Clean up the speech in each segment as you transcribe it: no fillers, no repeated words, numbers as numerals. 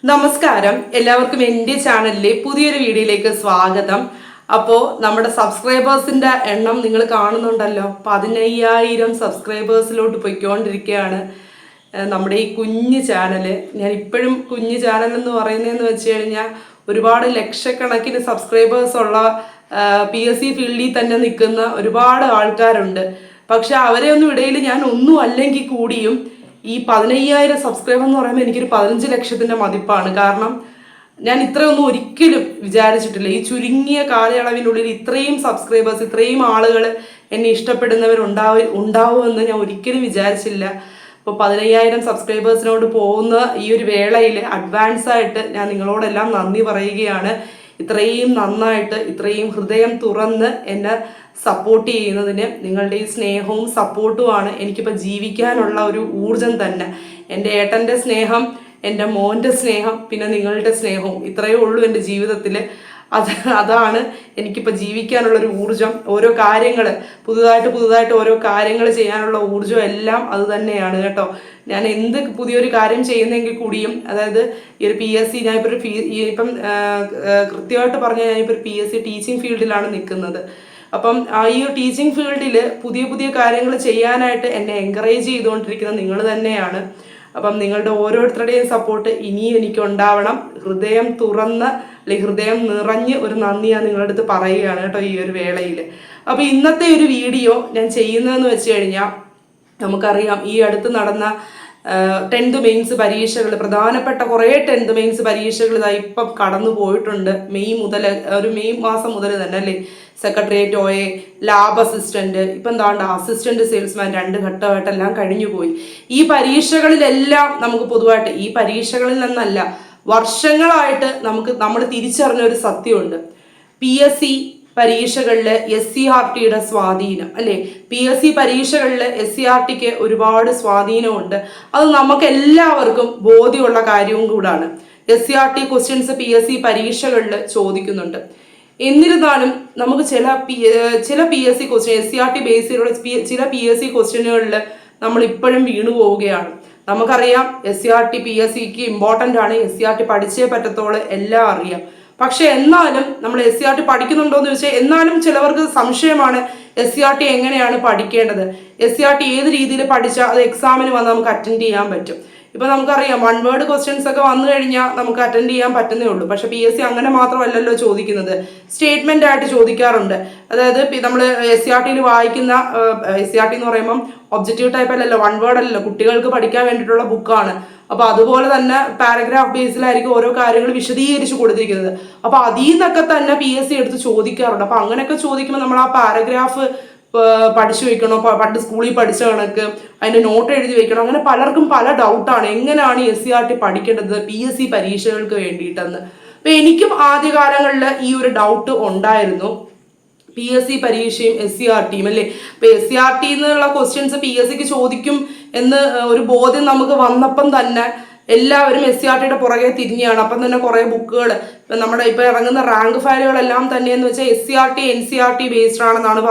നമസ്കാരം, എല്ലാവർക്കും എൻ്റെ ചാനലിലെ പുതിയൊരു വീഡിയോയിലേക്ക് സ്വാഗതം. അപ്പോൾ നമ്മുടെ സബ്സ്ക്രൈബേഴ്സിൻ്റെ എണ്ണം നിങ്ങൾ കാണുന്നുണ്ടല്ലോ, 15,000 സബ്സ്ക്രൈബേഴ്സിലോട്ട് പോയിക്കൊണ്ടിരിക്കുകയാണ് നമ്മുടെ ഈ കുഞ്ഞു ചാനൽ. ഞാൻ ഇപ്പോഴും കുഞ്ഞു ചാനൽ എന്ന് പറയുന്നതെന്ന് വെച്ച് കഴിഞ്ഞാൽ ഒരുപാട് ലക്ഷക്കണക്കിന് സബ്സ്ക്രൈബേഴ്സ് ഉള്ള PSC ഫീൽഡിൽ തന്നെ നിൽക്കുന്ന ഒരുപാട് ആൾക്കാരുണ്ട്. പക്ഷെ അവരെ ഒന്നും ഇടയിൽ ഞാൻ ഒന്നും അല്ലെങ്കിൽ കൂടിയും ഈ 15,000 സബ്സ്ക്രൈബർ എന്ന് പറയുമ്പോൾ എനിക്കൊരു 15 ലക്ഷത്തിൻ്റെ മതിപ്പാണ്. കാരണം ഞാൻ ഇത്രയൊന്നും ഒരിക്കലും വിചാരിച്ചിട്ടില്ല. ഈ ചുരുങ്ങിയ കാലയളവിനുള്ളിൽ ഇത്രയും സബ്സ്ക്രൈബേഴ്സ്, ഇത്രയും ആളുകൾ എന്നെ ഉണ്ടാവുമെന്ന് ഞാൻ ഒരിക്കലും വിചാരിച്ചില്ല. അപ്പോൾ 15,000 സബ്സ്ക്രൈബേഴ്സിനോട് പോകുന്ന ഈ ഒരു വേളയിൽ അഡ്വാൻസായിട്ട് ഞാൻ നിങ്ങളോടെല്ലാം നന്ദി പറയുകയാണ്. ഇത്രയും നന്നായിട്ട്, ഇത്രയും ഹൃദയം തുറന്ന് എന്നെ സപ്പോർട്ട് ചെയ്യുന്നതിന് നിങ്ങളുടെ ഈ സ്നേഹവും സപ്പോർട്ടുമാണ് എനിക്കിപ്പോൾ ജീവിക്കാനുള്ള ഒരു ഊർജം തന്നെ. എൻ്റെ ഏട്ടൻ്റെ സ്നേഹം, എൻ്റെ മോൻ്റെ സ്നേഹം, പിന്നെ നിങ്ങളുടെ സ്നേഹവും, ഇത്രയേ ഉള്ളൂ എൻ്റെ ജീവിതത്തിൽ. അതാണ് എനിക്കിപ്പോൾ ജീവിക്കാനുള്ളൊരു ഊർജം. ഓരോ കാര്യങ്ങൾ പുതുതായിട്ട് ഓരോ കാര്യങ്ങൾ ചെയ്യാനുള്ള ഊർജം എല്ലാം അത് തന്നെയാണ് കേട്ടോ. ഞാൻ എന്ത് പുതിയൊരു കാര്യം ചെയ്യുന്നെങ്കിൽ കൂടിയും, അതായത് ഈ ഒരു PSC ഞാനിപ്പോൾ ഇപ്പം കൃത്യമായിട്ട് പറഞ്ഞാൽ ഞാനിപ്പോൾ ഒരു PSC ടീച്ചിങ് ഫീൽഡിലാണ് നിൽക്കുന്നത്. അപ്പം ഈ ടീച്ചിങ് ഫീൽഡിൽ പുതിയ കാര്യങ്ങൾ ചെയ്യാനായിട്ട് എന്നെ എൻകറേജ് ചെയ്തുകൊണ്ടിരിക്കുന്നത് നിങ്ങൾ തന്നെയാണ്. അപ്പം നിങ്ങളുടെ ഓരോരുത്തരുടെയും സപ്പോർട്ട് ഇനിയും എനിക്ക് ഉണ്ടാവണം. ഹൃദയം തുറന്ന് അല്ലെങ്കിൽ ഹൃദയം നിറഞ്ഞ് ഒരു നന്ദി ഞാൻ നിങ്ങളുടെ അടുത്ത് പറയുകയാണ് കേട്ടോ ഈ ഒരു വേളയിൽ. അപ്പോൾ ഇന്നത്തെ ഒരു വീഡിയോ ഞാൻ ചെയ്യുന്നതെന്ന് വെച്ച് കഴിഞ്ഞാൽ, നമുക്കറിയാം ഈ അടുത്ത് നടന്ന 10th മെയിൻസ് പരീക്ഷകൾ, പ്രധാനപ്പെട്ട കുറേ 10th മെയിൻസ് പരീക്ഷകൾ ഇതായി ഇപ്പം കടന്നു പോയിട്ടുണ്ട്. മെയ് മാസം മുതൽ തന്നെ അല്ലേ. സെക്രട്ടേറിയറ്റ് OA, ലാബ് അസിസ്റ്റന്റ്, ഇപ്പം എന്താണ്ട് അസിസ്റ്റന്റ് സെയിൽസ്മാൻ 2 ഘട്ടമായിട്ടെല്ലാം കഴിഞ്ഞു പോയി. ഈ പരീക്ഷകളിലെല്ലാം നമുക്ക് പൊതുവായിട്ട്, ഈ പരീക്ഷകളിൽ നിന്നല്ല, വർഷങ്ങളായിട്ട് നമ്മൾ തിരിച്ചറിഞ്ഞ ഒരു സത്യമുണ്ട്. PSC പരീക്ഷകളിൽ SCERTയുടെ സ്വാധീനം അല്ലേ. PSC പരീക്ഷകളിൽ SCERTക്ക് ഒരുപാട് സ്വാധീനമുണ്ട്. അത് നമുക്ക് എല്ലാവർക്കും ബോധ്യമുള്ള കാര്യവും കൂടാണ്. SCERT ക്വസ്റ്റ്യൻസ് PSC പരീക്ഷകളിൽ ചോദിക്കുന്നുണ്ട്. എന്നിരുന്നാലും നമുക്ക് ചില PSC ക്വസ്റ്റ്യൻ, SCERT ബേസ് ചെയ്തുള്ള ചില PSC ക്വസ്റ്റ്യനുകളിൽ നമ്മൾ ഇപ്പോഴും വീണു പോവുകയാണ്. നമുക്കറിയാം SCERT PSCക്ക് ഇമ്പോർട്ടൻ്റ് ആണ്, SCERT പഠിച്ചേ പറ്റത്തോളം എല്ലാം അറിയാം. പക്ഷെ എന്നാലും നമ്മൾ SCERT പഠിക്കുന്നുണ്ടോ എന്ന് ചോദിച്ചാൽ, എന്നാലും ചിലവർക്ക് സംശയമാണ് SCERT എങ്ങനെയാണ് പഠിക്കേണ്ടത്, SCERT ഏത് രീതിയിൽ പഠിച്ചാൽ അത് എക്സാമിന് വന്ന് നമുക്ക് അറ്റൻഡ് ചെയ്യാൻ പറ്റും. ഇപ്പം നമുക്കറിയാം 1 വേർഡ് ക്വസ്റ്റ്യൻസ് ഒക്കെ വന്നു കഴിഞ്ഞാൽ നമുക്ക് അറ്റൻഡ് ചെയ്യാൻ പറ്റുന്നേ ഉള്ളൂ. പക്ഷെ PSC അങ്ങനെ മാത്രമല്ലല്ലോ ചോദിക്കുന്നത്, സ്റ്റേറ്റ്മെന്റ് ആയിട്ട് ചോദിക്കാറുണ്ട്. അതായത് നമ്മൾ SCERTയിൽ വായിക്കുന്ന, SCERT എന്ന് പറയുമ്പം ഒബ്ജക്റ്റീവ് ടൈപ്പ് അല്ലല്ലോ, 1 വേർഡ് അല്ലല്ലോ, കുട്ടികൾക്ക് പഠിക്കാൻ വേണ്ടിയിട്ടുള്ള ബുക്കാണ്. അപ്പൊ അതുപോലെ തന്നെ പാരഗ്രാഫ് ബേസിലായിരിക്കും ഓരോ കാര്യങ്ങൾ വിശദീകരിച്ച് കൊടുത്തിരിക്കുന്നത്. അപ്പൊ അതിൽ നിന്നൊക്കെ തന്നെ PSC എടുത്ത് ചോദിക്കാറുണ്ട്. അപ്പൊ അങ്ങനെയൊക്കെ ചോദിക്കുമ്പോൾ നമ്മൾ ആ പാരഗ്രാഫ് പഠിച്ചു വെക്കണോ, പണ്ട് സ്കൂളിൽ പഠിച്ച കണക്ക് അതിന്റെ നോട്ട് എഴുതി വെക്കണോ, അങ്ങനെ പലർക്കും പല ഡൗട്ടാണ് എങ്ങനെയാണ് SCERT പഠിക്കേണ്ടത് PSC പരീക്ഷകൾക്ക് വേണ്ടിയിട്ടെന്ന്. അപ്പൊ എനിക്കും ആദ്യകാലങ്ങളിൽ ഈ ഒരു ഡൗട്ട് ഉണ്ടായിരുന്നു. PSC പരീക്ഷയും SCERTയും അല്ലേ. അപ്പൊ SCERT എന്നുള്ള ക്വസ്റ്റ്യൻസ് PSCക്ക് ചോദിക്കും എന്ന് ഒരു ബോധ്യം നമുക്ക് വന്നപ്പം തന്നെ എല്ലാവരും SCERTയുടെ പുറകെ തിരിഞ്ഞാണ്. അപ്പം തന്നെ കുറേ ബുക്കുകൾ, നമ്മുടെ ഇപ്പൊ ഇറങ്ങുന്ന റാങ്ക് ഫയലുകളെല്ലാം തന്നെ എന്ന് വെച്ചാൽ SCERT NCERT ബേസ്ഡ് ആണെന്നാണ്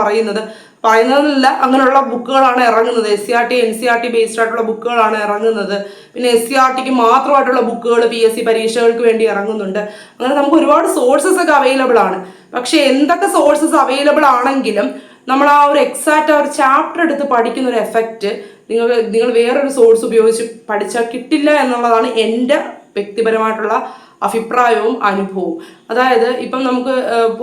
പറയുന്നതല്ല, അങ്ങനെയുള്ള ബുക്കുകളാണ് ഇറങ്ങുന്നത്. SCERT NCERT ബേസ്ഡ് ആയിട്ടുള്ള ബുക്കുകളാണ് ഇറങ്ങുന്നത്. പിന്നെ SCERTക്ക് മാത്രമായിട്ടുള്ള ബുക്കുകൾ PSC പരീക്ഷകൾക്ക് വേണ്ടി ഇറങ്ങുന്നുണ്ട്. അങ്ങനെ നമുക്ക് ഒരുപാട് സോഴ്സസ് ഒക്കെ അവൈലബിൾ ആണ്. പക്ഷെ എന്തൊക്കെ സോഴ്സസ് അവൈലബിൾ ആണെങ്കിലും നമ്മൾ ആ ഒരു എക്സാക്റ്റ് ആ ഒരു ചാപ്റ്റർ എടുത്ത് പഠിക്കുന്ന ഒരു എഫക്റ്റ് നിങ്ങൾ വേറൊരു സോഴ്സ് ഉപയോഗിച്ച് പഠിച്ചാൽ കിട്ടില്ല എന്നുള്ളതാണ് എൻ്റെ വ്യക്തിപരമായിട്ടുള്ള അഭിപ്രായവും അനുഭവവും. അതായത് ഇപ്പം നമുക്ക്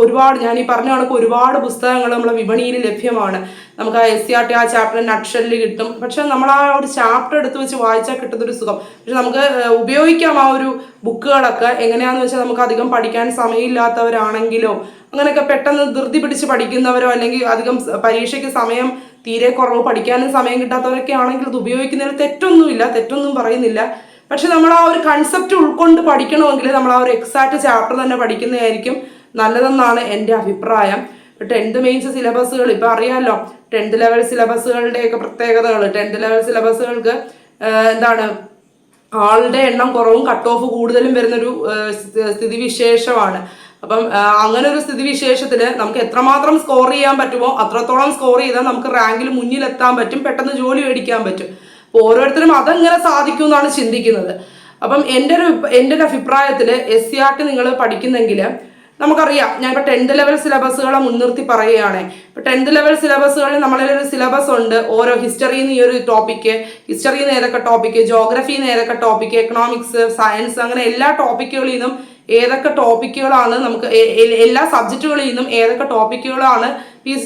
ഒരുപാട്, ഞാൻ ഈ പറഞ്ഞ കണക്ക് ഒരുപാട് പുസ്തകങ്ങൾ നമ്മളെ വിപണിയിൽ ലഭ്യമാണ്. നമുക്ക് ആ SCERT ആ ചാപ്റ്റർ നട്ട്ഷെല്ലിൽ കിട്ടും. പക്ഷെ നമ്മൾ ആ ഒരു ചാപ്റ്റർ എടുത്ത് വെച്ച് വായിച്ചാൽ കിട്ടുന്നൊരു സുഖം. പക്ഷെ നമുക്ക് ഉപയോഗിക്കാം ആ ഒരു ബുക്കുകളൊക്കെ. എങ്ങനെയാണെന്ന് വെച്ചാൽ നമുക്ക് അധികം പഠിക്കാൻ സമയമില്ലാത്തവരാണെങ്കിലോ, അങ്ങനെയൊക്കെ പെട്ടെന്ന് ധൃതി പിടിച്ച് പഠിക്കുന്നവരോ, അല്ലെങ്കിൽ അധികം പരീക്ഷയ്ക്ക് സമയം തീരെ കുറവ്, പഠിക്കാനും സമയം കിട്ടാത്തവരൊക്കെ ആണെങ്കിൽ ഇത് ഉപയോഗിക്കുന്നതിൽ തെറ്റൊന്നും പറയുന്നില്ല. പക്ഷെ നമ്മൾ ആ ഒരു കൺസെപ്റ്റ് ഉൾക്കൊണ്ട് പഠിക്കണമെങ്കിൽ നമ്മൾ ആ ഒരു എക്സാക്ട് ചാപ്റ്റർ തന്നെ പഠിക്കുന്നതായിരിക്കും നല്ലതെന്നാണ് എൻ്റെ അഭിപ്രായം. 10th മെയിൻസ് സിലബസുകൾ ഇപ്പം അറിയാമല്ലോ, 10th ലെവൽ സിലബസുകളുടെയൊക്കെ പ്രത്യേകതകൾ. 10th ലെവൽ സിലബസുകൾക്ക് എന്താണ്, ആളുടെ എണ്ണം കുറവും കട്ട് ഓഫ് കൂടുതലും വരുന്നൊരു സ്ഥിതിവിശേഷമാണ്. അപ്പം അങ്ങനെ ഒരു സ്ഥിതിവിശേഷത്തിൽ നമുക്ക് എത്രമാത്രം സ്കോർ ചെയ്യാൻ പറ്റുമോ അത്രത്തോളം സ്കോർ ചെയ്താൽ നമുക്ക് റാങ്കിൽ മുന്നിലെത്താൻ പറ്റും, പെട്ടെന്ന് ജോലി മേടിക്കാൻ പറ്റും. ഓരോരുത്തരും അതെങ്ങനെ സാധിക്കും എന്നാണ് ചിന്തിക്കുന്നത്. അപ്പം എൻ്റെ ഒരു അഭിപ്രായത്തിൽ SCERT നിങ്ങൾ പഠിക്കുന്നെങ്കിൽ നമുക്കറിയാം, ഞാൻ ഇപ്പോൾ 10th ലെവൽ സിലബസുകളെ മുൻനിർത്തി പറയുകയാണ്. ഇപ്പോൾ 10th ലെവൽ സിലബസുകളിൽ നമ്മളൊരു സിലബസ് ഉണ്ട്. ഓരോ ഹിസ്റ്ററിയിൽ നിന്ന് ഈ ഒരു ടോപ്പിക്ക്, ഹിസ്റ്ററിയിൽ നിന്ന് ഏതൊക്കെ ടോപ്പിക്ക്, ജോഗ്രഫിയിൽ നിന്ന് ഏതൊക്കെ ടോപ്പിക്ക്, എക്കണോമിക്സ്, സയൻസ്, അങ്ങനെ എല്ലാ ടോപ്പിക്കുകളിൽ നിന്നും ഏതൊക്കെ ടോപ്പിക്കുകളാണ് നമുക്ക്, എല്ലാ സബ്ജക്റ്റുകളിൽ നിന്നും ഏതൊക്കെ ടോപ്പിക്കുകളാണ്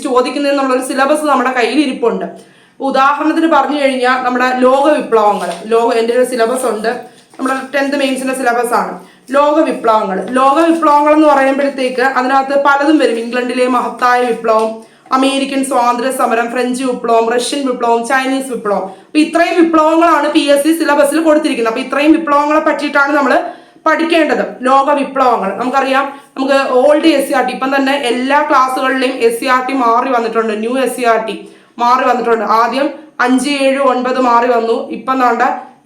ചോദിക്കുന്നത് എന്നുള്ളൊരു സിലബസ് നമ്മുടെ കയ്യിൽ ഇരിപ്പുണ്ട്. ഉദാഹരണത്തിന് പറഞ്ഞു കഴിഞ്ഞാൽ നമ്മുടെ ലോക വിപ്ലവങ്ങൾ, എൻ്റെ ഒരു സിലബസ് ഉണ്ട്, നമ്മുടെ 10th മെയിൻസിന്റെ സിലബസ് ആണ്. ലോക വിപ്ലവങ്ങൾ എന്ന് പറയുമ്പോഴത്തേക്ക് അതിനകത്ത് പലതും വരും. ഇംഗ്ലണ്ടിലെ മഹത്തായ വിപ്ലവം, അമേരിക്കൻ സ്വാതന്ത്ര്യ സമരം, ഫ്രഞ്ച് വിപ്ലവം, റഷ്യൻ വിപ്ലവം, ചൈനീസ് വിപ്ലവം. അപ്പൊ ഇത്രയും വിപ്ലവങ്ങളാണ് PSC സിലബസിൽ കൊടുത്തിരിക്കുന്നത്. അപ്പൊ ഇത്രയും വിപ്ലവങ്ങളെ പറ്റിയിട്ടാണ് നമ്മൾ പഠിക്കേണ്ടത്. ലോക വിപ്ലവങ്ങൾ നമുക്കറിയാം. നമുക്ക് ഓൾഡ് SCERT ഇപ്പം തന്നെ എല്ലാ ക്ലാസ്സുകളിലെയും SCERT മാറി വന്നിട്ടുണ്ട്. ന്യൂ SCERT മാറി വന്നിട്ടുണ്ട്. ആദ്യം 5, 7, 9 മാറി വന്നു. ഇപ്പം വേണ്ട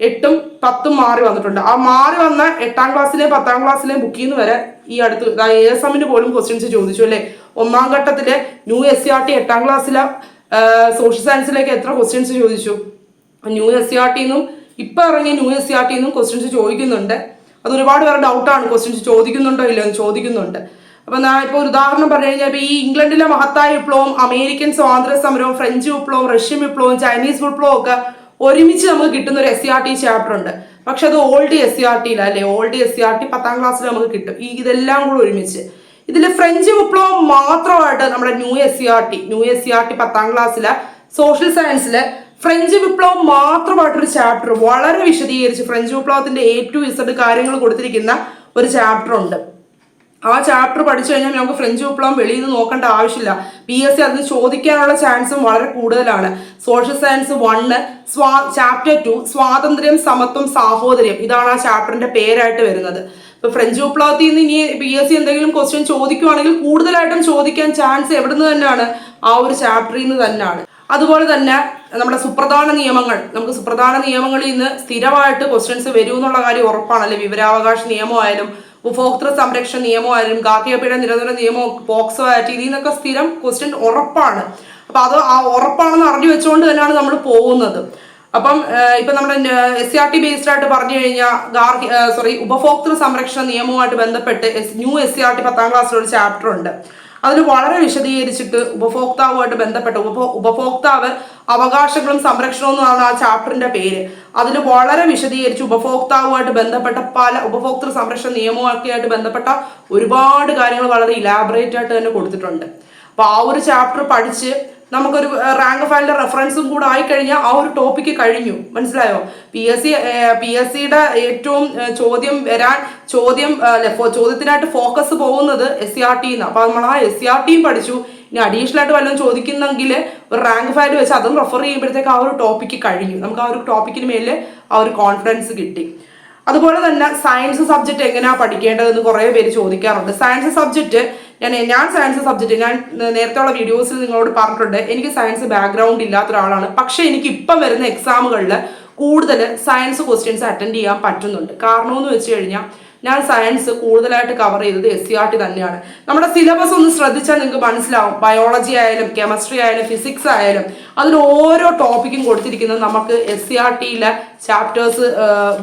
8ഉം 10ഉം മാറി വന്നിട്ടുണ്ട്. ആ മാറി വന്ന 8ാം ക്ലാസ്സിലെയും 10ാം ക്ലാസ്സിലെയും ബുക്കിൽ നിന്ന് വരെ ഈ അടുത്ത് ASMന് പോലും ക്വസ്റ്റ്യൻസ് ചോദിച്ചു അല്ലേ. 1ാം ഘട്ടത്തിലെ ന്യൂ SCERT 8ാം ക്ലാസ്സിലെ സോഷ്യൽ സയൻസിലേക്ക് എത്ര ക്വസ്റ്റ്യൻസ് ചോദിച്ചു. ന്യൂ SCERT നിന്നും ഇപ്പം ഇറങ്ങിയ ന്യൂ SCERT നിന്നും ക്വസ്റ്റ്യൻസ് ചോദിക്കുന്നുണ്ട്. അത് ഒരുപാട് പേരുടെ ഡൗട്ടാണ്, ക്വസ്റ്റ്യൻസ് ചോദിക്കുന്നുണ്ടോ ഇല്ലയോ എന്ന് ചോദിക്കുന്നുണ്ട്. അപ്പൊ ഞാൻ ഇപ്പോൾ ഒരു ഉദാഹരണം പറഞ്ഞു കഴിഞ്ഞാൽ, ഇപ്പൊ ഈ ഇംഗ്ലണ്ടിലെ മഹത്തായ വിപ്ലവം, അമേരിക്കൻ സ്വാതന്ത്ര്യ സമരവും, ഫ്രഞ്ച് വിപ്ലവം, റഷ്യൻ വിപ്ലവം, ചൈനീസ് വിപ്ലവം ഒക്കെ ഒരുമിച്ച് നമുക്ക് കിട്ടുന്ന ഒരു SCERT ചാപ്റ്റർ ഉണ്ട്. പക്ഷെ അത് ഓൾഡ് SCERTയില്ല അല്ലെ. ഓൾഡ് SCERT 10ാം ക്ലാസ്സിൽ നമുക്ക് കിട്ടും. ഇതെല്ലാം കൂടെ ഒരുമിച്ച് ഇതിൽ ഫ്രഞ്ച് വിപ്ലവം മാത്രമായിട്ട് നമ്മുടെ ന്യൂ SCERT 10ാം ക്ലാസ്സിലെ സോഷ്യൽ സയൻസിലെ ഫ്രഞ്ച് വിപ്ലവം മാത്രമായിട്ടൊരു ചാപ്റ്റർ വളരെ വിശദീകരിച്ച് ഫ്രഞ്ച് വിപ്ലവത്തിന്റെ A to Z കാര്യങ്ങൾ കൊടുത്തിരിക്കുന്ന ഒരു ചാപ്റ്റർ ഉണ്ട്. ആ ചാപ്റ്റർ പഠിച്ചു കഴിഞ്ഞാൽ നമുക്ക് ഫ്രഞ്ച് വിപ്ലവം വെളിയിൽ നിന്ന് നോക്കേണ്ട ആവശ്യമില്ല. PSC അതിന് ചോദിക്കാനുള്ള ചാൻസും വളരെ കൂടുതലാണ്. സോഷ്യൽ സയൻസ് 1 ചാപ്റ്റർ 2 സ്വാതന്ത്ര്യം, സമത്വം, സാഹോദര്യം, ഇതാണ് ആ ചാപ്റ്ററിന്റെ പേരായിട്ട് വരുന്നത്. ഇപ്പൊ ഫ്രഞ്ച് വിപ്ലവത്തിൽ നിന്ന് ഇനി PSC എന്തെങ്കിലും ക്വസ്റ്റ്യൻ ചോദിക്കുവാണെങ്കിൽ കൂടുതലായിട്ടും ചോദിക്കാൻ ചാൻസ് എവിടെ നിന്ന് തന്നെയാണ്, ആ ഒരു ചാപ്റ്ററിൽ നിന്ന് തന്നെയാണ്. അതുപോലെ തന്നെ നമ്മുടെ സുപ്രധാന നിയമങ്ങൾ, നമുക്ക് സുപ്രധാന നിയമങ്ങളിൽ നിന്ന് സ്ഥിരമായിട്ട് ക്വസ്റ്റ്യൻസ് വരും എന്നുള്ള കാര്യം ഉറപ്പാണല്ലേ. വിവരാവകാശ നിയമമായാലും ഉപഭോക്തൃ സംരക്ഷണ നിയമമായാലും ഗാർഹികപീഡന നിരോധന നിയമവും പോക്സോ ആക്ട്, ഇതിൽ നിന്നൊക്കെ സ്ഥിരം ക്വസ്റ്റ്യൻ ഉറപ്പാണ്. അപ്പൊ അത് ആ ഉറപ്പാണെന്ന് അറിഞ്ഞു വെച്ചുകൊണ്ട് തന്നെയാണ് നമ്മൾ പോകുന്നത്. അപ്പം ഇപ്പൊ നമ്മുടെ SCERT ബേസ്ഡ് ആയിട്ട് പറഞ്ഞു കഴിഞ്ഞാൽ ഉപഭോക്തൃ സംരക്ഷണ നിയമവുമായിട്ട് ബന്ധപ്പെട്ട് ന്യൂ SCERT 10ാം ക്ലാസ്സിലൊരു ചാപ്റ്റർ ഉണ്ട്. അതിൽ വളരെ വിശദീകരിച്ചിട്ട് ഉപഭോക്താവുമായിട്ട് ബന്ധപ്പെട്ട ഉപഭോക്താവ് അവകാശങ്ങളും സംരക്ഷണവും എന്നാണ് ആ ചാപ്റ്ററിന്റെ പേര്. അതിൽ വളരെ വിശദീകരിച്ച് ഉപഭോക്താവുമായിട്ട് ബന്ധപ്പെട്ട പല ഉപഭോക്തൃ സംരക്ഷണ നിയമമൊക്കെ ആയിട്ട് ബന്ധപ്പെട്ട ഒരുപാട് കാര്യങ്ങൾ വളരെ ഇലാബറേറ്റ് ആയിട്ട് തന്നെ കൊടുത്തിട്ടുണ്ട്. അപ്പൊ ആ ഒരു ചാപ്റ്റർ പഠിച്ച് നമുക്കൊരു റാങ്ക് ഫയലിന്റെ റെഫറൻസും കൂടെ ആയിക്കഴിഞ്ഞാൽ ആ ഒരു ടോപ്പിക്ക് കഴിഞ്ഞു. മനസ്സിലായോ? PSCയുടെ ഏറ്റവും ചോദ്യത്തിനായിട്ട് ഫോക്കസ് പോകുന്നത് SCERT ന്ന്. അപ്പൊ നമ്മൾ ആ SCERTയും പഠിച്ചു. ഇനി അഡീഷണൽ ആയിട്ട് വല്ലതും ചോദിക്കുന്നെങ്കിൽ ഒരു റാങ്ക് ഫയൽ വെച്ച് അതും റെഫർ ചെയ്യുമ്പോഴത്തേക്ക് ആ ഒരു ടോപ്പിക്ക് കഴിഞ്ഞു. നമുക്ക് ആ ഒരു ടോപ്പിക്കിന് മേലെ ആ ഒരു കോൺഫിഡൻസ് കിട്ടി. അതുപോലെ തന്നെ സയൻസ് സബ്ജക്റ്റ് എങ്ങനെയാ പഠിക്കേണ്ടതെന്ന് കുറേ പേര് ചോദിക്കാറുണ്ട്. സയൻസ് സബ്ജക്റ്റ് ഞാൻ സയൻസ് സബ്ജക്റ്റ് ഞാൻ നേരത്തെയുള്ള വീഡിയോസിൽ നിങ്ങളോട് പറഞ്ഞിട്ടുണ്ട്. എനിക്ക് സയൻസ് ബാക്ക്ഗ്രൗണ്ട് ഇല്ലാത്ത ഒരാളാണ്. പക്ഷെ എനിക്ക് ഇപ്പം വരുന്ന എക്സാമുകളിൽ കൂടുതൽ സയൻസ് ക്വസ്റ്റ്യൻസ് അറ്റൻഡ് ചെയ്യാൻ പറ്റുന്നുണ്ട്. കാരണം എന്ന് വെച്ച് കഴിഞ്ഞാൽ ഞാൻ സയൻസ് കൂടുതലായിട്ട് കവർ ചെയ്തത് SCERT തന്നെയാണ്. നമ്മുടെ സിലബസ് ഒന്ന് ശ്രദ്ധിച്ചാൽ നിങ്ങൾക്ക് മനസ്സിലാവും. ബയോളജി ആയാലും കെമിസ്ട്രി ആയാലും ഫിസിക്സ് ആയാലും അതിൽ ഓരോ ടോപ്പിക്കും കൊടുത്തിരിക്കുന്നത് നമുക്ക് SCERTയിലെ ചാപ്റ്റേഴ്സ്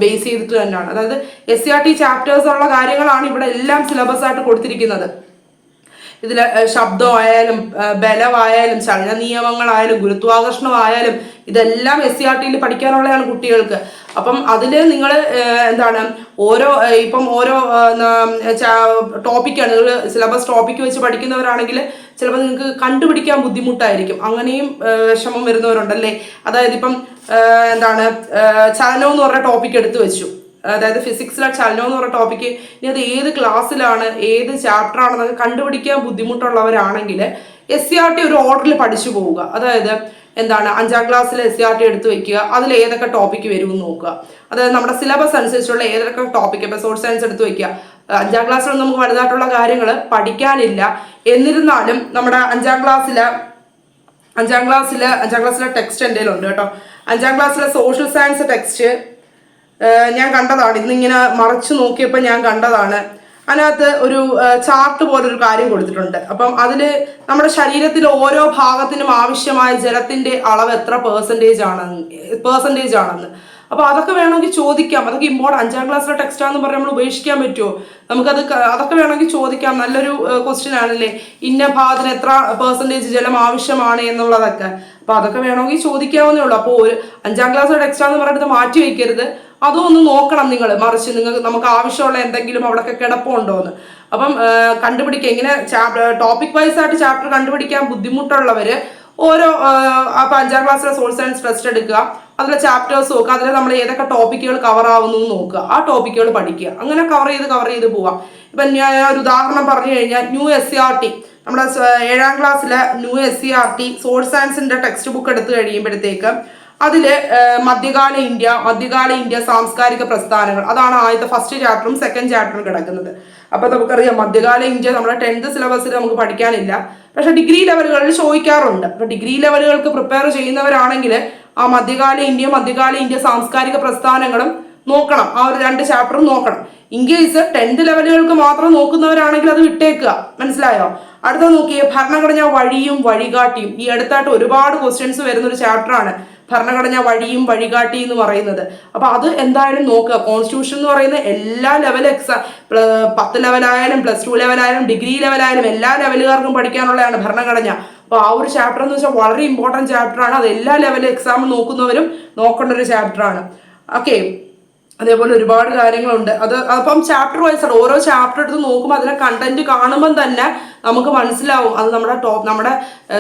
ബേസ് ചെയ്തിട്ട് തന്നെയാണ്. അതായത് SCERT ചാപ്റ്റേഴ്സ് ഉള്ള കാര്യങ്ങളാണ് ഇവിടെ എല്ലാം സിലബസ് ആയിട്ട് കൊടുത്തിരിക്കുന്നത്. ഇതിൽ ശബ്ദമായാലും ബലമായാലും ചലന നിയമങ്ങളായാലും ഗുരുത്വാകർഷണമായാലും ഇതെല്ലാം SCERTയിൽ പഠിക്കാനുള്ളതാണ് കുട്ടികൾക്ക്. അപ്പം അതിൽ നിങ്ങൾ ഓരോ ടോപ്പിക്കാണ് നിങ്ങൾ സിലബസ് ടോപ്പിക്ക് വെച്ച് പഠിക്കുന്നവരാണെങ്കിൽ ചിലപ്പോൾ നിങ്ങൾക്ക് കണ്ടുപിടിക്കാൻ ബുദ്ധിമുട്ടായിരിക്കും. അങ്ങനെയും വിഷമം വരുന്നവരുണ്ടല്ലേ. അതായത് ഇപ്പം ചലനം എന്ന് പറഞ്ഞ ടോപ്പിക്ക് എടുത്തു വെച്ചു. അതായത് ഫിസിക്സിലെ ചലനം എന്ന് പറഞ്ഞ ടോപ്പിക്ക് ഇനി അത് ഏത് ക്ലാസ്സിലാണ് ഏത് ചാപ്റ്റർ ആണെന്നൊക്കെ കണ്ടുപിടിക്കാൻ ബുദ്ധിമുട്ടുള്ളവരാണെങ്കിൽ SCERT ഒരു ഓർഡറിൽ പഠിച്ചു പോവുക. അതായത് 5ാം ക്ലാസ്സിലെ SCERT എടുത്ത് വെക്കുക. അതിൽ ഏതൊക്കെ ടോപ്പിക്ക് വരുമെന്ന് നോക്കുക. അതായത് നമ്മുടെ സിലബസ് അനുസരിച്ചുള്ള ഏതൊക്കെ ടോപ്പിക്ക്, ഇപ്പോൾ സോഷ്യൽ സയൻസ് എടുത്ത് വെക്കുക. 5ാം ക്ലാസ്സിലൊന്നും നമുക്ക് വലുതായിട്ടുള്ള കാര്യങ്ങൾ പഠിക്കാനില്ല. എന്നിരുന്നാലും നമ്മുടെ 5ാം ക്ലാസ്സിലെ ടെക്സ്റ്റ് എൻ്റെ കയ്യിലുണ്ട് കേട്ടോ. 5ാം ക്ലാസ്സിലെ സോഷ്യൽ സയൻസ് ടെക്സ്റ്റ് ഞാൻ കണ്ടതാണ്. ഇന്നിങ്ങനെ മറിച്ച് നോക്കിയപ്പോൾ ഞാൻ കണ്ടതാണ്. അതിനകത്ത് ഒരു ചാർട്ട് പോലൊരു കാര്യം കൊടുത്തിട്ടുണ്ട്. അപ്പം അതിൽ നമ്മുടെ ശരീരത്തിൽ ഓരോ ഭാഗത്തിനും ആവശ്യമായ ജലത്തിന്റെ അളവ് എത്ര പെർസെൻറ്റേജ് ആണെന്ന്. അപ്പോൾ അതൊക്കെ വേണമെങ്കിൽ ചോദിക്കാം. അതൊക്കെ ഇമ്പോർട്ടൻ്റ്, 5ാം ക്ലാസ്സിലെ ടെക്സ്റ്റാന്ന് പറഞ്ഞാൽ നമ്മൾ ഉപേക്ഷിക്കാൻ പറ്റുമോ? അതൊക്കെ വേണമെങ്കിൽ ചോദിക്കാം. നല്ലൊരു ക്വസ്റ്റ്യൻ ആണല്ലേ. ഇന്ന ഭാഗത്തിന് എത്ര % ജലം ആവശ്യമാണ് എന്നുള്ളതൊക്കെ. അപ്പോൾ അതൊക്കെ വേണമെങ്കിൽ ചോദിക്കാവുന്നേ ഉള്ളൂ. അപ്പോൾ 5ാം ക്ലാസ്സിലെ ടെക്സ്റ്റാന്ന് പറഞ്ഞിട്ട് മാറ്റി വയ്ക്കരുത്. അതും ഒന്ന് നോക്കണം നിങ്ങൾ. മറിച്ച് നമുക്ക് ആവശ്യമുള്ള എന്തെങ്കിലും അവിടെയൊക്കെ കിടപ്പുണ്ടോ എന്ന്. അപ്പം കണ്ടുപിടിക്കുക. ഇങ്ങനെ ടോപ്പിക് വൈസ് ആയിട്ട് ചാപ്റ്റർ കണ്ടുപിടിക്കാൻ ബുദ്ധിമുട്ടുള്ളവർ ഓരോ അപ്പം 5ാം ക്ലാസ്സിലെ സോഷ്യൽ സയൻസ് ടെസ്റ്റ് എടുക്കുക, അതിലെ ചാപ്റ്റേഴ്സ് നോക്കുക, അതിൽ നമ്മൾ ഏതൊക്കെ ടോപ്പിക്കുകൾ കവർ ആവുന്നു നോക്കുക, ആ ടോപ്പിക്കുകൾ പഠിക്കുക. അങ്ങനെ കവർ ചെയ്ത് പോവാം. ഇപ്പം ഞാൻ ഒരു ഉദാഹരണം പറഞ്ഞു കഴിഞ്ഞാൽ ന്യൂ SCERT, നമ്മുടെ 7ാം ക്ലാസ്സിലെ ന്യൂ SCERT സോഷ്യൽ സയൻസിന്റെ ടെക്സ്റ്റ് ബുക്ക് എടുത്തു കഴിയുമ്പോഴത്തേക്ക് അതില് മധ്യകാല ഇന്ത്യ സാംസ്കാരിക പ്രസ്ഥാനങ്ങൾ, അതാണ് ആദ്യത്തെ ഫസ്റ്റ് ചാപ്റ്ററും സെക്കൻഡ് ചാപ്റ്ററും കിടക്കുന്നത്. അപ്പൊ നമുക്കറിയാം മധ്യകാല ഇന്ത്യ നമ്മുടെ 10th സിലബസിൽ നമുക്ക് പഠിക്കാനില്ല, പക്ഷെ ഡിഗ്രി ലെവലുകളിൽ ചോദിക്കാറുണ്ട്. അപ്പൊ ഡിഗ്രി ലെവലുകൾക്ക് പ്രിപ്പയർ ചെയ്യുന്നവരാണെങ്കിൽ ആ മധ്യകാല ഇന്ത്യ സാംസ്കാരിക പ്രസ്ഥാനങ്ങളും നോക്കണം. ആ ഒരു 2 ചാപ്റ്ററും നോക്കണം. ഇൻ കേസ് 10th ലെവലുകൾക്ക് മാത്രം നോക്കുന്നവരാണെങ്കിൽ അത് വിട്ടേക്കുക. മനസ്സിലായോ? അടുത്ത നോക്കിയേ, ഭരണഘടന വഴിയും വഴികാട്ടിയും. ഈ അടുത്തായിട്ട് ഒരുപാട് ക്വസ്റ്റ്യൻസ് വരുന്ന ഒരു ചാപ്റ്ററാണ് ഭരണഘടന വഴിയും വഴികാട്ടി എന്ന് പറയുന്നത്. അപ്പൊ അത് എന്തായാലും നോക്കുക. കോൺസ്റ്റിറ്റ്യൂഷൻ എന്ന് പറയുന്ന എല്ലാ ലെവൽ 10 ലെവലായാലും +2 ലെവലായാലും ഡിഗ്രി ലെവലായാലും എല്ലാ ലെവലുകാർക്കും പഠിക്കാനുള്ളതാണ് ഭരണഘടന. അപ്പൊ ആ ഒരു ചാപ്റ്റർ എന്ന് വെച്ചാൽ വളരെ ഇമ്പോർട്ടൻറ്റ് ചാപ്റ്ററാണ്. അത് എല്ലാ ലെവൽ എക്സാം നോക്കുന്നവരും നോക്കേണ്ട ഒരു ചാപ്റ്ററാണ്. ഓക്കെ, അതേപോലെ ഒരുപാട് കാര്യങ്ങളുണ്ട്. അപ്പം ചാപ്റ്റർ വൈസ് ആണ്. ഓരോ ചാപ്റ്റർ എടുത്ത് നോക്കുമ്പോൾ അതിലെ കണ്ടന്റ് കാണുമ്പം തന്നെ നമുക്ക് മനസ്സിലാവും അത് നമ്മുടെ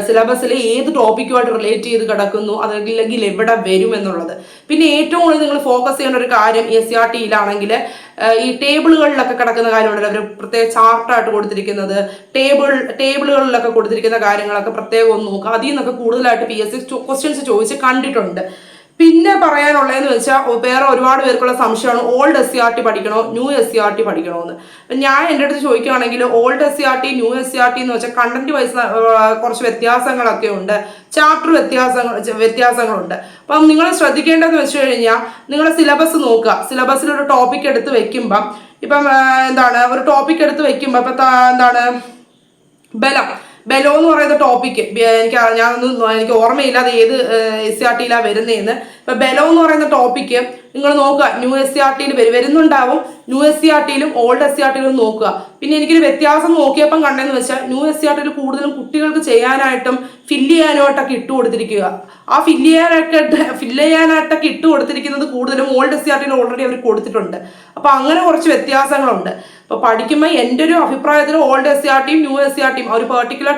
സിലബസിലെ ഏത് ടോപ്പിക്കുമായിട്ട് റിലേറ്റ് ചെയ്ത് കിടക്കുന്നു, അതല്ലെങ്കിൽ എവിടെ വരും എന്നുള്ളത്. പിന്നെ ഏറ്റവും കൂടുതൽ നിങ്ങൾ ഫോക്കസ് ചെയ്യേണ്ട ഒരു കാര്യം SCERT-യിലാണെങ്കിൽ ഈ ടേബിളുകളിലൊക്കെ കിടക്കുന്ന കാര്യമുണ്ടല്ലോ, അവർ പ്രത്യേക ചാർട്ടായിട്ട് കൊടുത്തിരിക്കുന്നത്, ടേബിളുകളിലൊക്കെ കൊടുത്തിരിക്കുന്ന കാര്യങ്ങളൊക്കെ പ്രത്യേകം ഒന്ന് നോക്കുക. അതിൽ നിന്നൊക്കെ കൂടുതലായിട്ട് PSC ക്വസ്റ്റ്യൻസ് ചോദിച്ച് കണ്ടിട്ടുണ്ട്. പിന്നെ പറയാനുള്ളതെന്ന് വെച്ചാൽ വേറെ ഒരുപാട് പേർക്കുള്ള സംശയമാണ് ഓൾഡ് SCERT പഠിക്കണോ ന്യൂ SCERT പഠിക്കണോ എന്ന്. ഞാൻ എൻ്റെ അടുത്ത് ചോദിക്കുകയാണെങ്കിൽ ഓൾഡ് SCERT ന്യൂ SCERT എന്ന് വെച്ചാൽ കണ്ടന്റ് വൈസ് കുറച്ച് വ്യത്യാസങ്ങളൊക്കെ ഉണ്ട്, ചാപ്റ്റർ വ്യത്യാസങ്ങളുണ്ട്. അപ്പം നിങ്ങൾ ശ്രദ്ധിക്കേണ്ടതെന്ന് വെച്ച് കഴിഞ്ഞാൽ നിങ്ങളുടെ സിലബസ് നോക്കുക. സിലബസിൽ ഒരു ടോപ്പിക് എടുത്ത് വെക്കുമ്പം ഇപ്പം ഒരു ടോപ്പിക് എടുത്ത് വെക്കുമ്പോൾ ഇപ്പം ബലം എന്ന് പറയുന്ന ടോപ്പിക്ക് എനിക്ക് ഓർമ്മയില്ല അത് ഏത് SCERT-യിലാണ് വരുന്നതെന്ന്. ഇപ്പൊ ബലം എന്ന് പറയുന്ന ടോപ്പിക്ക് നിങ്ങൾ നോക്കുക, ന്യൂ SCERT-യിൽ വരുന്നുണ്ടാവും. ന്യൂ SCERT-യിലും ഓൾഡ് SCERT-യിലും നോക്കുക. പിന്നെ എനിക്കൊരു വ്യത്യാസം നോക്കിയപ്പം കണ്ടെന്ന് വെച്ചാൽ ന്യൂ SCERT-യിൽ കൂടുതലും കുട്ടികൾക്ക് ചെയ്യാനായിട്ടും ഫില്ല് ചെയ്യാനായിട്ടൊക്കെ ഇട്ട് കൊടുത്തിരിക്കുക. ആ ഫില്ല് ചെയ്യാനായിട്ടൊക്കെ ഇട്ട് കൊടുത്തിരിക്കുന്നത് കൂടുതലും ഓൾഡ് SCERT-യിൽ ഓൾറെഡി അവർ കൊടുത്തിട്ടുണ്ട്. അപ്പൊ അങ്ങനെ കുറച്ച് വ്യത്യാസങ്ങളുണ്ട്. അപ്പൊ പഠിക്കുമ്പോൾ എൻ്റെ ഒരു അഭിപ്രായത്തിൽ ഓൾഡ് SCERT-യും ന്യൂ SCERT-യും ഒരു പെർട്ടിക്കുലർ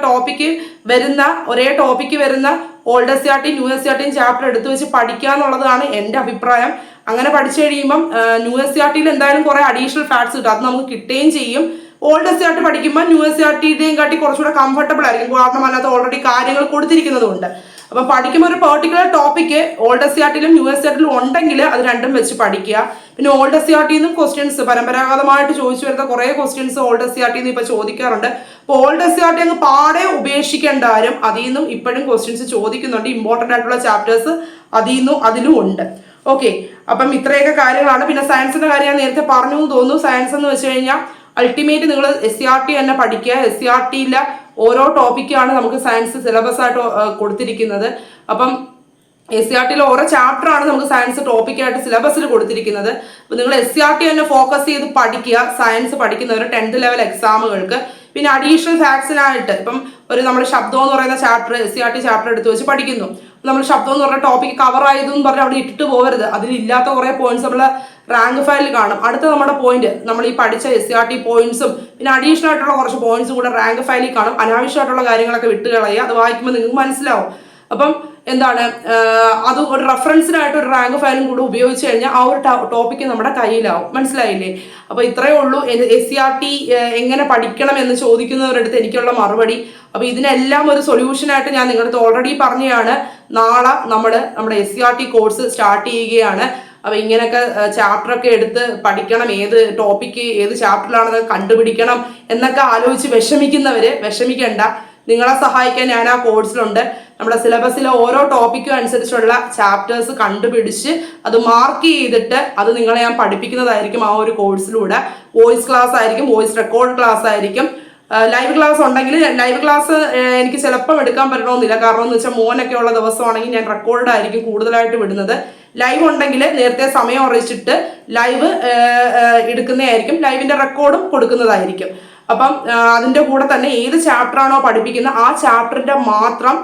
ഒരേ ടോപ്പിക്ക് വരുന്ന ഓൾഡ് SCERT-യും ന്യൂ SCERT-യും ചാപ്റ്റർ എടുത്തു വെച്ച് പഠിക്കുക എന്നുള്ളതാണ് എൻ്റെ അഭിപ്രായം. അങ്ങനെ പഠിച്ചു കഴിയുമ്പം ന്യൂ SCERT-യിൽ എന്തായാലും കുറെ അഡീഷണൽ ഫാക്ട്സ് കിട്ടും, അത് നമുക്ക് കിട്ടുകയും ചെയ്യും. ഓൾഡ് SCERT പഠിക്കുമ്പോൾ ന്യൂ SCERT-യുടെയും കാട്ടി കുറച്ചുകൂടെ കംഫർട്ടബിൾ ആയിരിക്കും, കാരണം അതിനകത്ത് ഓൾറെഡി കാര്യങ്ങൾ കൊടുത്തിരിക്കുന്നതുകൊണ്ട്. അപ്പം പഠിക്കുമ്പോൾ ഒരു പെർട്ടിക്കുലർ ടോപ്പിക്ക് ഓൾഡ് SCERT-യിലും ന്യൂ SCERT-യിലും ഉണ്ടെങ്കിൽ അത് രണ്ടും വെച്ച് പഠിക്കുക. പിന്നെ ഓൾഡ് SCERT-യിൽ നിന്നും ക്വസ്റ്റ്യൻസ് പരമ്പരാഗതമായിട്ട് ചോദിച്ചു വരുന്ന കുറേ ക്വസ്റ്റ്യൻസ് ഓൾഡ് SCERT-യിൽ നിന്ന് ഇപ്പൊ ചോദിക്കാറുണ്ട്. അപ്പോൾ ഓൾഡ് SCERT അങ്ങ് പാടെ ഉപേക്ഷിക്കേണ്ട ആരും അതിൽ നിന്നും ഇപ്പോഴും ക്വസ്റ്റ്യൻസ് ചോദിക്കുന്നുണ്ട്. ഇമ്പോർട്ടൻ്റ് ആയിട്ടുള്ള ചാപ്റ്റേഴ്സ് അതിലും ഉണ്ട്. ഓക്കെ, അപ്പം ഇത്രയൊക്കെ കാര്യങ്ങളാണ്. പിന്നെ സയൻസിന്റെ കാര്യം ഞാൻ നേരത്തെ പറഞ്ഞു എന്ന് തോന്നുന്നു. സയൻസ് എന്ന് വെച്ച് കഴിഞ്ഞാൽ അൾട്ടിമേറ്റ് നിങ്ങൾ SCERT തന്നെ പഠിക്കുക. SCERT-യിലെ ഓരോ ടോപ്പിക്കാണ് നമുക്ക് സയൻസ് സിലബസ് ആയിട്ട് കൊടുത്തിരിക്കുന്നത്. അപ്പം SCERT-യിലെ ഓരോ ചാപ്റ്ററാണ് നമുക്ക് സയൻസ് ടോപ്പിക്കായിട്ട് സിലബസിൽ കൊടുത്തിരിക്കുന്നത്. അപ്പോൾ നിങ്ങൾ SCERT തന്നെ ഫോക്കസ് ചെയ്ത് പഠിക്കുക, സയൻസ് പഠിക്കുന്നവർ 10th ലെവൽ എക്സാമുകൾക്ക്. പിന്നെ അഡീഷണൽ ഫാക്ട്സിനായിട്ട് ഇപ്പം നമ്മൾ ശബ്ദം എന്ന് പറയുന്ന ചാപ്റ്റർ SCERT ചാപ്റ്റർ എടുത്ത് വെച്ച് പഠിക്കുന്നു. നമ്മൾ ശബ്ദം എന്ന് പറഞ്ഞ ടോപ്പിക്ക് കവർ ആയതെന്ന് പറഞ്ഞാൽ അവിടെ ഇട്ടിട്ട് പോകരുത്. അതിലില്ലാത്ത കുറേ പോയിന്റ്സ് നമ്മൾ റാങ്ക് ഫയലിൽ കാണും. അടുത്ത നമ്മുടെ പോയിന്റ് നമ്മൾ ഈ പഠിച്ച SCERT പോയിന്റ്സും പിന്നെ അഡീഷണൽ ആയിട്ടുള്ള കുറച്ച് പോയിന്റ്സും കൂടെ റാങ്ക് ഫയലിൽ കാണും. അനാവശ്യമായിട്ടുള്ള കാര്യങ്ങളൊക്കെ വിട്ടുകളയുക, അത് വായിക്കുമ്പോൾ നിങ്ങൾക്ക് മനസ്സിലാവും. അപ്പം അത് ഒരു റെഫറൻസിനായിട്ട് ഒരു റാങ്ക് ഫയലും കൂടെ ഉപയോഗിച്ച് കഴിഞ്ഞാൽ ആ ഒരു ടോപ്പിക്ക് നമ്മുടെ കയ്യിലാവും. മനസ്സിലായില്ലേ? അപ്പോൾ ഇത്രയേ ഉള്ളൂ SCERT എങ്ങനെ പഠിക്കണം എന്ന് ചോദിക്കുന്നവരടുത്ത് എനിക്കുള്ള മറുപടി. അപ്പോൾ ഇതിനെല്ലാം ഒരു സൊല്യൂഷനായിട്ട് ഞാൻ നിങ്ങളുടെ ഓൾറെഡി പറഞ്ഞതാണ്. നാളെ നമ്മുടെ SCERT കോഴ്സ് സ്റ്റാർട്ട് ചെയ്യുകയാണ്. അപ്പോൾ ഇങ്ങനെയൊക്കെ ചാപ്റ്ററൊക്കെ എടുത്ത് പഠിക്കണം, ഏത് ടോപ്പിക്ക് ഏത് ചാപ്റ്ററിലാണെന്ന് കണ്ടുപിടിക്കണം എന്നൊക്കെ ആലോചിച്ച് വിഷമിക്കണ്ട. നിങ്ങളെ സഹായിക്കാൻ ഞാൻ ആ കോഴ്സിലുണ്ട്. നമ്മുടെ സിലബസിലെ ഓരോ ടോപ്പിക്കും അനുസരിച്ചുള്ള ചാപ്റ്റേഴ്സ് കണ്ടുപിടിച്ച് അത് മാർക്ക് ചെയ്തിട്ട് അത് നിങ്ങളെ ഞാൻ പഠിപ്പിക്കുന്നതായിരിക്കും ആ ഒരു കോഴ്സിലൂടെ. വോയിസ് ക്ലാസ് ആയിരിക്കും, വോയിസ് റെക്കോർഡ് ക്ലാസ് ആയിരിക്കും. ലൈവ് ക്ലാസ് ഉണ്ടെങ്കിൽ ലൈവ് ക്ലാസ് എനിക്ക് ചിലപ്പം എടുക്കാൻ പറ്റണമെന്നില്ല, കാരണം എന്ന് വെച്ചാൽ മോനൊക്കെ ഉള്ള ദിവസമാണെങ്കിൽ ഞാൻ റെക്കോർഡ് ആയിരിക്കും കൂടുതലായിട്ട് വിടുന്നത്. ലൈവ് ഉണ്ടെങ്കിൽ നേരത്തെ സമയം അറിയിച്ചിട്ട് ലൈവ് എടുക്കുന്നതായിരിക്കും, ലൈവിന്റെ റെക്കോർഡും കൊടുക്കുന്നതായിരിക്കും. അപ്പം അതിന്റെ കൂടെ തന്നെ ഏത് ചാപ്റ്റർ ആണോ പഠിപ്പിക്കുന്നത് ആ ചാപ്റ്ററിന്റെ മാത്രം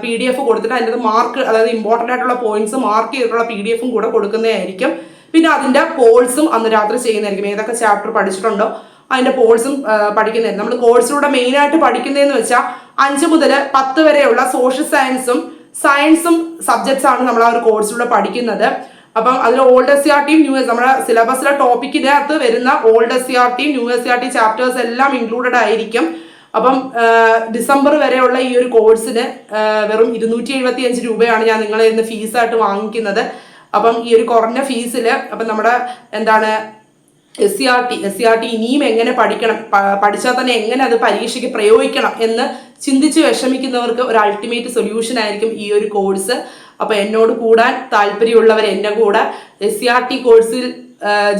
PDF കൊടുത്തിട്ട് അതിൻ്റെ മാർക്ക്, അതായത് ഇമ്പോർട്ടൻ്റ് ആയിട്ടുള്ള പോയിന്റ്സ് മാർക്ക് ചെയ്തിട്ടുള്ള PDF കൂടെ കൊടുക്കുന്നതായിരിക്കും. പിന്നെ അതിന്റെ പോൾസും അന്ന് രാത്രി ചെയ്യുന്നതായിരിക്കും. ഏതൊക്കെ ചാപ്റ്റർ പഠിച്ചിട്ടുണ്ടോ അതിന്റെ പോൾസും പഠിക്കുന്നതായിരിക്കും. നമ്മൾ കോഴ്സിലൂടെ മെയിൻ ആയിട്ട് പഠിക്കുന്നതെന്ന് വെച്ചാൽ 5 മുതൽ 10 വരെയുള്ള സോഷ്യൽ സയൻസും സബ്ജക്ട്സ് ആണ് നമ്മൾ ആ ഒരു കോഴ്സിലൂടെ പഠിക്കുന്നത്. അപ്പം അതിൽ ഓൾഡ് SCRT ന്യൂ നമ്മുടെ സിലബസിലെ ടോപ്പിക്കിന്റെ അകത്ത് വരുന്ന old SCRT new SCRT chapters എല്ലാം ഇൻക്ലൂഡഡ് ആയിരിക്കും. അപ്പം ഡിസംബർ വരെയുള്ള ഈ ഒരു കോഴ്സിന് വെറും 275 രൂപയാണ് ഞാൻ നിങ്ങളിൽ നിന്ന് ഫീസായിട്ട് വാങ്ങിക്കുന്നത്. അപ്പം ഈ ഒരു കുറഞ്ഞ ഫീസിൽ അപ്പം നമ്മുടെ എന്താണ് SCRT ഇനിയും എങ്ങനെ പഠിക്കണം, പഠിച്ചാൽ തന്നെ എങ്ങനെ അത് പരീക്ഷയ്ക്ക് പ്രയോഗിക്കണം എന്ന് ചിന്തിച്ച് വിഷമിക്കുന്നവർക്ക് ഒരു അൾട്ടിമേറ്റ് സൊല്യൂഷൻ ആയിരിക്കും ഈ ഒരു കോഴ്സ്. അപ്പൊ എന്നോട് കൂടാൻ താല്പര്യമുള്ളവർ എന്നെ കൂടെ SCRT കോഴ്സിൽ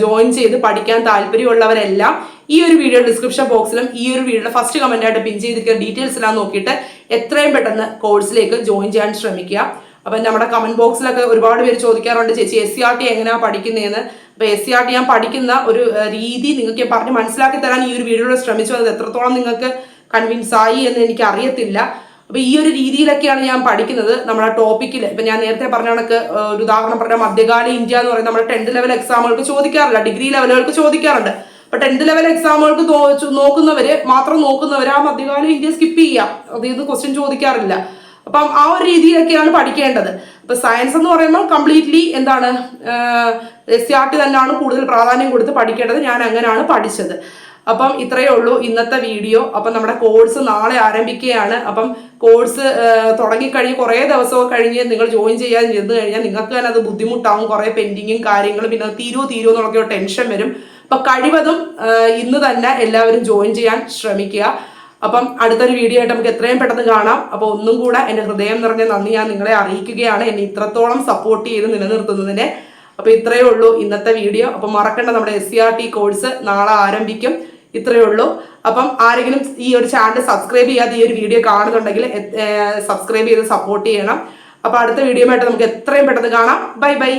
ജോയിൻ ചെയ്ത് പഠിക്കാൻ താല്പര്യമുള്ളവരെല്ലാം ഈ ഒരു വീഡിയോ ഡിസ്ക്രിപ്ഷൻ ബോക്സിലും ഈ ഒരു വീഡിയോയുടെ ഫസ്റ്റ് കമന്റ് ആയിട്ട് പിൻ ചെയ്തിരിക്കുന്ന ഡീറ്റെയിൽസ് എല്ലാം നോക്കിയിട്ട് എത്രയും പെട്ടെന്ന് കോഴ്സിലേക്ക് ജോയിൻ ചെയ്യാൻ ശ്രമിക്കുക. അപ്പം നമ്മുടെ കമന്റ് ബോക്സിലൊക്കെ ഒരുപാട് പേര് ചോദിക്കാറുണ്ട്, ചേച്ചി SCRT എങ്ങനെയാണ് പഠിക്കുന്നതെന്ന്. അപ്പോൾ SCRT ഞാൻ പഠിക്കുന്ന ഒരു രീതി നിങ്ങൾക്ക് പറഞ്ഞ് മനസ്സിലാക്കി തരാൻ ഈ ഒരു വീഡിയോയിൽ ശ്രമിച്ചു. അത് എത്രത്തോളം നിങ്ങൾക്ക് കൺവിൻസ് ആയി എന്ന് എനിക്ക് അറിയത്തില്ല. അപ്പൊ ഈ ഒരു രീതിയിലൊക്കെയാണ് ഞാൻ പഠിക്കുന്നത്. നമ്മുടെ ടോപ്പിക്കിൽ ഇപ്പൊ ഞാൻ നേരത്തെ പറഞ്ഞ കണക്ക് ഒരു ഉദാഹരണം പറഞ്ഞാൽ മധ്യകാല ഇന്ത്യ എന്ന് പറയുന്നത് നമ്മുടെ 10th ലെവൽ എക്സാമുകൾക്ക് ചോദിക്കാറില്ല, ഡിഗ്രി ലെവലുകൾക്ക് ചോദിക്കാറുണ്ട്. അപ്പൊ 10th ലെവൽ എക്സാമുകൾക്ക് നോക്കുന്നവര് ആ മധ്യകാല ഇന്ത്യ സ്കിപ്പ് ചെയ്യാം, അതിൽ ക്വസ്റ്റ്യൻ ചോദിക്കാറില്ല. അപ്പം ആ ഒരു രീതിയിലൊക്കെയാണ് പഠിക്കേണ്ടത്. അപ്പൊ സയൻസ് എന്ന് പറയുമ്പോൾ കംപ്ലീറ്റ്ലി എന്താണ് SCRT തന്നെയാണ് കൂടുതൽ പ്രാധാന്യം കൊടുത്ത് പഠിക്കേണ്ടത്. ഞാൻ അങ്ങനെയാണ് പഠിച്ചത്. അപ്പം ഇത്രയേ ഉള്ളൂ ഇന്നത്തെ വീഡിയോ. അപ്പം നമ്മുടെ കോഴ്സ് നാളെ ആരംഭിക്കുകയാണ്. അപ്പം കോഴ്സ് തുടങ്ങിക്കഴിഞ്ഞ് കുറേ ദിവസമൊക്കെ കഴിഞ്ഞ് നിങ്ങൾ ജോയിൻ ചെയ്യാൻ ഇരുന്ന് കഴിഞ്ഞാൽ നിങ്ങൾക്ക് തന്നെ അത് ബുദ്ധിമുട്ടാവും. കുറേ പെൻഡിങ്ങും കാര്യങ്ങളും, പിന്നെ തീരുവോ എന്നുള്ളൊക്കെ ഒരു ടെൻഷൻ വരും. അപ്പം കഴിവതും ഇന്ന് തന്നെ എല്ലാവരും ജോയിൻ ചെയ്യാൻ ശ്രമിക്കുക. അപ്പം അടുത്തൊരു വീഡിയോ ആയിട്ട് നമുക്ക് എത്രയും പെട്ടെന്ന് കാണാം. അപ്പോൾ ഒന്നും കൂടെ എൻ്റെ ഹൃദയം നിറഞ്ഞ നന്ദി ഞാൻ നിങ്ങളെ അറിയിക്കുകയാണ്, എന്നെ ഇത്രത്തോളം സപ്പോർട്ട് ചെയ്ത് നിലനിർത്തുന്നതിന്. അപ്പോൾ ഇത്രയേ ഉള്ളൂ ഇന്നത്തെ വീഡിയോ. അപ്പം മറക്കേണ്ട, നമ്മുടെ SCRT കോഴ്സ് നാളെ ആരംഭിക്കും. ഇത്രയേ ഉള്ളൂ. അപ്പം ആരെങ്കിലും ഈ ഒരു ചാനൽ സബ്സ്ക്രൈബ് ചെയ്യാതെ ഈ ഒരു വീഡിയോ കാണുന്നുണ്ടെങ്കിൽ സബ്സ്ക്രൈബ് ചെയ്ത് സപ്പോർട്ട് ചെയ്യണം. അപ്പോൾ അടുത്ത വീഡിയോ ആയിട്ട് നമുക്ക് എത്രയും പെട്ടെന്ന് കാണാം. Bye bye.